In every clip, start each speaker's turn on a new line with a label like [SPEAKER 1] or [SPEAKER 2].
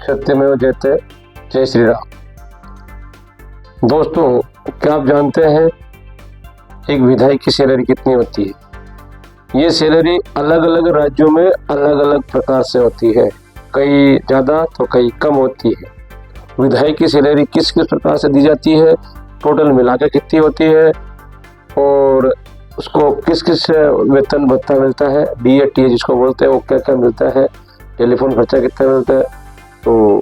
[SPEAKER 1] सत्यमेव जयते। जय श्री राम। दोस्तों, क्या आप जानते हैं एक विधायक की सैलरी कितनी होती है? ये सैलरी अलग अलग राज्यों में अलग अलग प्रकार से होती है, कई ज़्यादा तो कई कम होती है। विधायक की सैलरी किस किस प्रकार से दी जाती है, टोटल मिलाकर कितनी होती है और उसको किस किस वेतन भत्ता मिलता है, DA जिसको बोलते हैं, वो क्या क्या मिलता है, टेलीफोन खर्चा कितना मिलता है, तो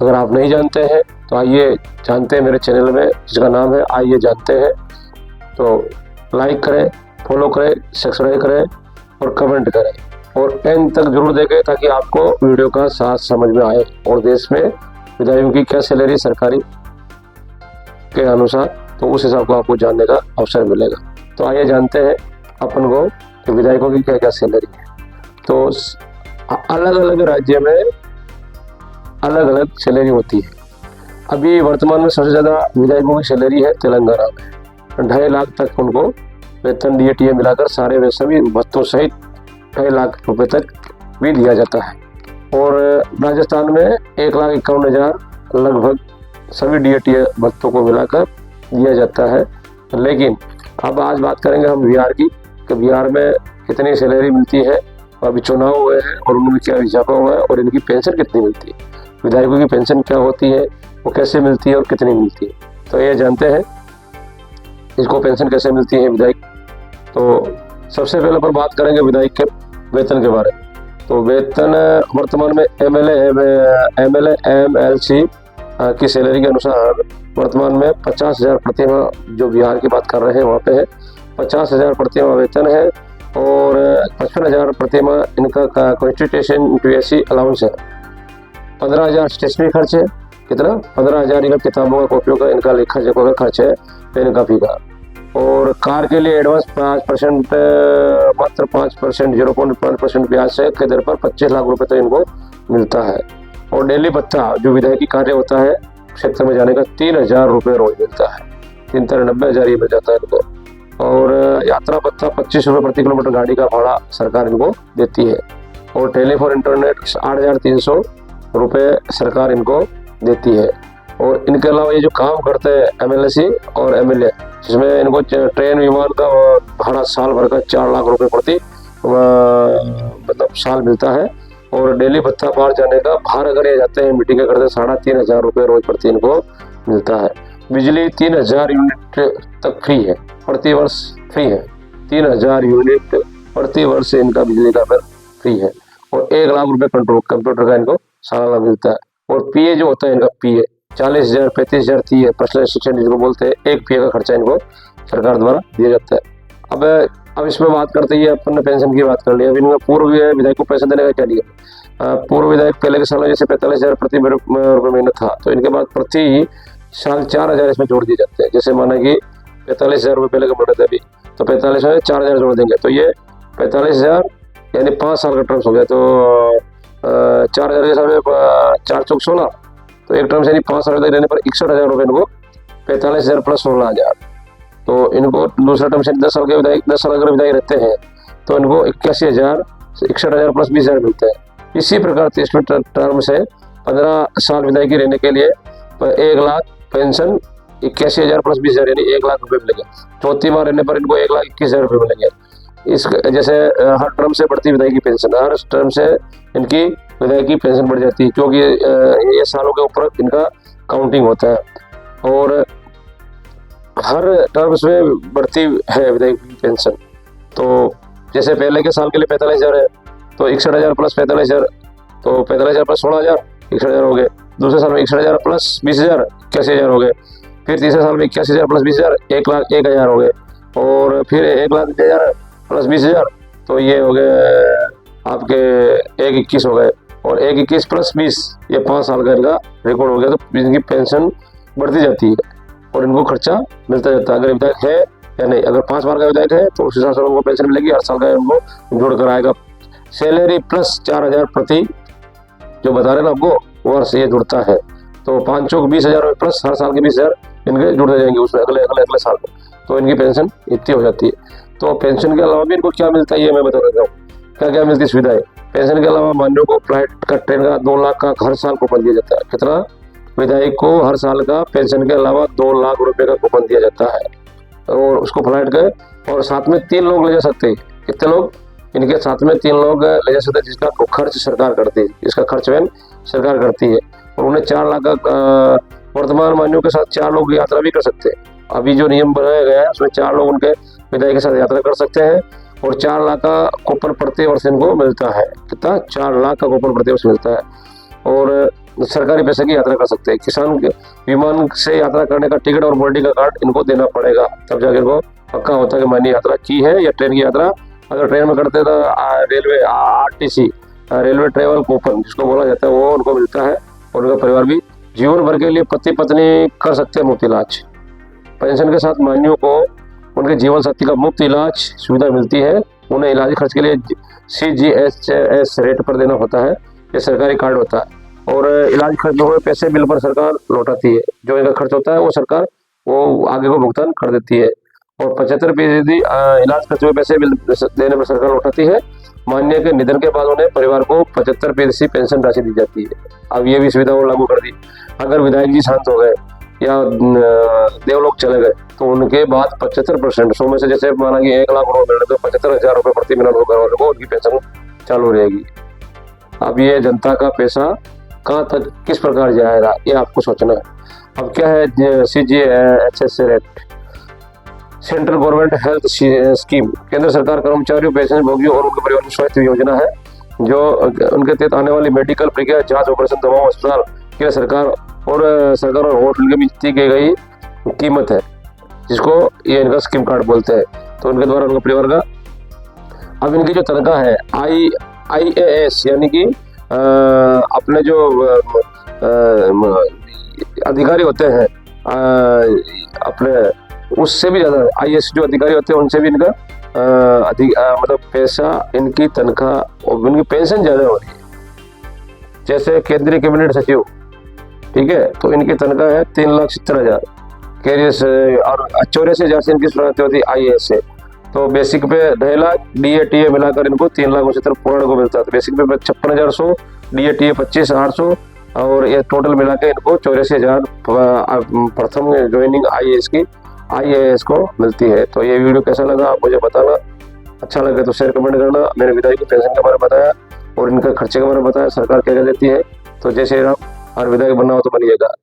[SPEAKER 1] अगर आप नहीं जानते हैं तो आइए जानते हैं मेरे चैनल में, जिसका नाम है आइए जानते हैं। तो लाइक करें, फॉलो करें, सब्सक्राइब करें और कमेंट करें और एंड तक जरूर देखें ताकि आपको वीडियो का साथ समझ में आए और देश में विधायकों की क्या सैलरी सरकारी के अनुसार, तो उस हिसाब को आपको जानने का अवसर मिलेगा। तो आइए जानते हैं अपन को कि विधायकों की क्या क्या सैलरी है। तो अलग अलग राज्य में अलग अलग सैलरी होती है। अभी वर्तमान में सबसे ज़्यादा विधायकों की सैलरी है तेलंगाना में, 2.5 लाख तक उनको वेतन DA मिलाकर सारे वे सभी भत्तों सहित 2.5 लाख रुपए तक भी दिया जाता है। और राजस्थान में 1,51,000 लगभग सभी DA भत्तों को मिलाकर दिया जाता है। लेकिन अब आज बात करेंगे हम बिहार की कि बिहार में कितनी सैलरी मिलती है। अभी चुनाव हुए हैं और उनमें क्या इजाफा हुआ है और इनकी पेंशन कितनी मिलती है, विधायकों की पेंशन क्या होती है, वो कैसे मिलती है और कितनी मिलती है, तो ये जानते हैं इसको पेंशन कैसे मिलती है विधायक। तो सबसे पहले पर बात करेंगे विधायक के वेतन के बारे में। तो वेतन वर्तमान में MLA MLC की सैलरी के अनुसार वर्तमान में 50,000 प्रतिमाह, जो बिहार की बात कर रहे हैं वहाँ पे है 50,000 प्रतिमाह वेतन है और 55,000 प्रतिमाह इनका कॉन्स्टिट्यूशन इंटू अलाउंस है। 15,000 स्टेशनरी खर्च है, कितना 15,000 इनका किताबों का कॉपियों का इनका लेखा जोखा का खर्च है, पेन कापी का। और कार के लिए एडवांस 5% मात्र 5% 0.5% ब्याज से के दर पर 25 लाख रुपए तक इनको मिलता है। और डेली भत्ता जो विधायकी कार्य होता है क्षेत्र में जाने का 3,000 रुपये रोज मिलता है, 90,000 ये मिल जाता है इनको। और यात्रा भत्ता 25 रुपये प्रति किलोमीटर गाड़ी का भाड़ा सरकार इनको देती है। और टेलीफोन इंटरनेट 8,300 रुपये सरकार इनको देती है। और इनके अलावा ये जो काम करते हैं MLC और MLA, जिसमें इनको ट्रेन विमान का भाड़ा साल भर का 4 लाख रुपए प्रति मतलब साल मिलता है। और डेली भत्ता बाहर जाने का, बाहर अगर ये जाते हैं मीटिंग करते हैं, 3,500 रुपये रोज प्रति इनको मिलता है। बिजली 3,000 यूनिट तक फ्री है, प्रति वर्ष फ्री है। 3,000 यूनिट प्रति वर्ष इनका बिजली का बिल फ्री है। और 1 लाख रुपए कंप्यूटर का इनको सालाना मिलता है। और PA जो होता है इनका PA 40,000 35,000 30 पर्सनल शिक्षण जिसको बोलते हैं, एक PA का खर्चा इनको सरकार द्वारा दिया जाता है। अब इसमें बात करते हैं, अपन ने पेंशन की बात कर ली। अब इनका पूर्व विधायक को पैसा देने का क्या दिया। पूर्व विधायक पहले के साल में जैसे 45,000 प्रति रुपये महीना था, तो इनके बाद प्रति साल 4,000 इसमें जोड़ दिए जाते हैं। जैसे माना कि 45,000 रुपये पहले का बढ़े थे, अभी तो 45 में 4,000 जोड़ देंगे, तो ये 45,000 यानी 5 साल का टर्म्स हो गया। तो 4,000 के साल में 4 चौक 16, तो एक टर्म से यानी 5 साल तक रहने पर 61,000 रुपये इनको, 45,000 प्लस 16,000, तो इनको दूसरा टर्म से 10 साल के विधायक, 10 साल अगर विधायक रहते हैं तो इनको 81,000 61,000 प्लस 20,000 मिलते हैं। इसी प्रकार 30वें टर्म से 15 साल विधायकी रहने के लिए 1 लाख पेंशन 81,000 प्लस 20,000 यानी 1 लाख रुपये मिलेंगे। चौथी बार रहने पर इनको 1,21,000 रुपये मिलेंगे। इस जैसे हर टर्म से बढ़ती विधायकी पेंशन, हर टर्म से इनकी विधायकी पेंशन बढ़ जाती है, क्योंकि ये सालों के ऊपर इनका काउंटिंग होता है। और हर टर्म में बढ़ती है विधायकी पेंशन। तो जैसे पहले के साल के लिए 45,000 है, तो 61,000 प्लस 45,000, तो 45,000 प्लस 16,000 61,000 हो गए। दूसरे साल में 61,000 प्लस 20,000 81,000 हो गए। फिर तीसरे साल में 81,000 प्लस 20,000 1,01,000 हो गए। और फिर 1,01,000 प्लस 20,000, तो ये हो गए आपके 1,21 हो गए। और 1,21 प्लस 20 ये 5 साल का इनका रिकॉर्ड हो गया। तो इनकी पेंशन बढ़ती जाती है और इनको खर्चा मिलता जाता है, अगर विधायक है या नहीं। अगर 5 बार का विधायक है तो उस हिसाब से उनको पेंशन मिलेगी, हर साल का उनको जोड़ कर आएगा। सैलरी प्लस 4,000 प्रति जो बता रहे ना आपको वर्ष, ये जुड़ता है। तो 5 चौक 20,000 रुपये प्लस हर साल के 20,000 इनके जुड़ते जाएंगे उसमें अगले साल में, तो इनकी पेंशन इतनी हो जाती है। तो पेंशन के अलावा भी इनको क्या मिलता है ये मैं बता देता हूँ। क्या क्या मिलती सुविधाएं। पेंशन के अलावा मान्यों को फ्लाइट का, ट्रेन का 2 लाख का हर साल कूपन दिया जाता है। कितना? विधायक को हर साल का पेंशन के अलावा 2 लाख रुपए का कूपन दिया जाता है, और उसको फ्लाइट का, और साथ में 3 लोग ले जा सकते हैं। कितने लोग? इनके साथ में 3 लोग ले जा सकते हैं, जिसका खर्च सरकार करती है, इसका खर्च वैन सरकार करती है। और उन्हें 4 लाख का, वर्तमान मान्यों के साथ 4 लोग यात्रा भी कर सकते हैं। अभी जो नियम बनाया गया है उसमें 4 लोग उनके विधायक के साथ यात्रा कर सकते हैं, और 4 लाख का कूपन प्रति वर्ष इनको मिलता है। कितना? 4 लाख का कूपन प्रति वर्ष मिलता है। और सरकारी पैसे की यात्रा कर सकते हैं। किसान के विमान से यात्रा करने का टिकट और बोर्डिंग का कार्ड इनको देना पड़ेगा, तब जाके इनको पक्का होता है कि मैंने यात्रा की है। या ट्रेन की यात्रा अगर ट्रेन में करते तो railway RTC railway travel coupon जिसको बोला जाता है वो उनको मिलता है, और उनका परिवार भी जीवन भर के लिए पति पत्नी कर सकते हैं मुफ्त इलाज। पेंशन के साथ मान्यों को उनके जीवन साथी का मुफ्त इलाज सुविधा मिलती है। उन्हें इलाज खर्च के लिए CGHS रेट पर देना होता है, ये सरकारी कार्ड होता है। और इलाज खर्च में हुए पैसे बिल पर सरकार लौटाती है। जो इनका खर्च होता है वो सरकार वो आगे को भुगतान कर देती है। और 75% इलाज खर्च में पैसे बिल देने पर सरकार लौटाती है। मान्य के निधन के बाद उन्हें परिवार को 75% पेंशन राशि दी जाती है। अब ये भी सुविधा वो लागू कर दी। अगर विधायक जी शांत हो गए या देवलोक चले गए तो उनके बाद 75%, 100 में से जैसे माना कि 1 लाख रुपए मिल रहे तो 75,000 रुपये प्रति महीना घर वालों को उनकी पेंशन चालू रहेगी। अब ये जनता का पैसा कहाँ तक किस प्रकार जाएगा ये आपको सोचना है। अब क्या है CGHS rate, central government health scheme, केंद्र सरकार कर्मचारियों, पेंशन भोगियों और उनके परिवार की स्वास्थ्य योजना है, जो उनके तहत आने वाली मेडिकल प्रक्रिया, जांच, ऑपरेशन, दवाओं, अस्पताल के सरकार और होटल के बीच दी गई कीमत है, जिसको ये इनका स्कीम कार्ड बोलते हैं। तो उनके द्वारा उनके परिवार का, अब इनकी जो तनख्वाह है IAS यानी कि अपने जो अधिकारी होते हैं अपने, उससे भी ज़्यादा IAS जो अधिकारी होते हैं उनसे भी इनका मतलब पैसा, इनकी तनख्वाह और इनकी पेंशन ज़्यादा हो रही है। जैसे केंद्रीय कैबिनेट सचिव, ठीक है, तो इनकी तनख्वाह है 3,70,000 कैरियर्स, और 84,000 से इनकी शुरुआत होती है IAS से। तो बेसिक पे 2.5 लाख, DA TA मिलाकर इनको 3,69,000 पूर्ण को मिलता है। तो बेसिक पे 56,100, DA TA 25,800, और ये टोटल मिला के इनको 84,000 प्रथम ज्वाइनिंग IAS को मिलती है। तो ये वीडियो कैसा लगा आप मुझे बताना। अच्छा लगे तो शेयर कमेंट करना। मेरे विधायक की पेंशन के बारे में बताया और इनका खर्चे के बारे में बताया, सरकार क्या क्या देती है। तो जय श्री राम, और विधायक बनना हो तो बनिएगा।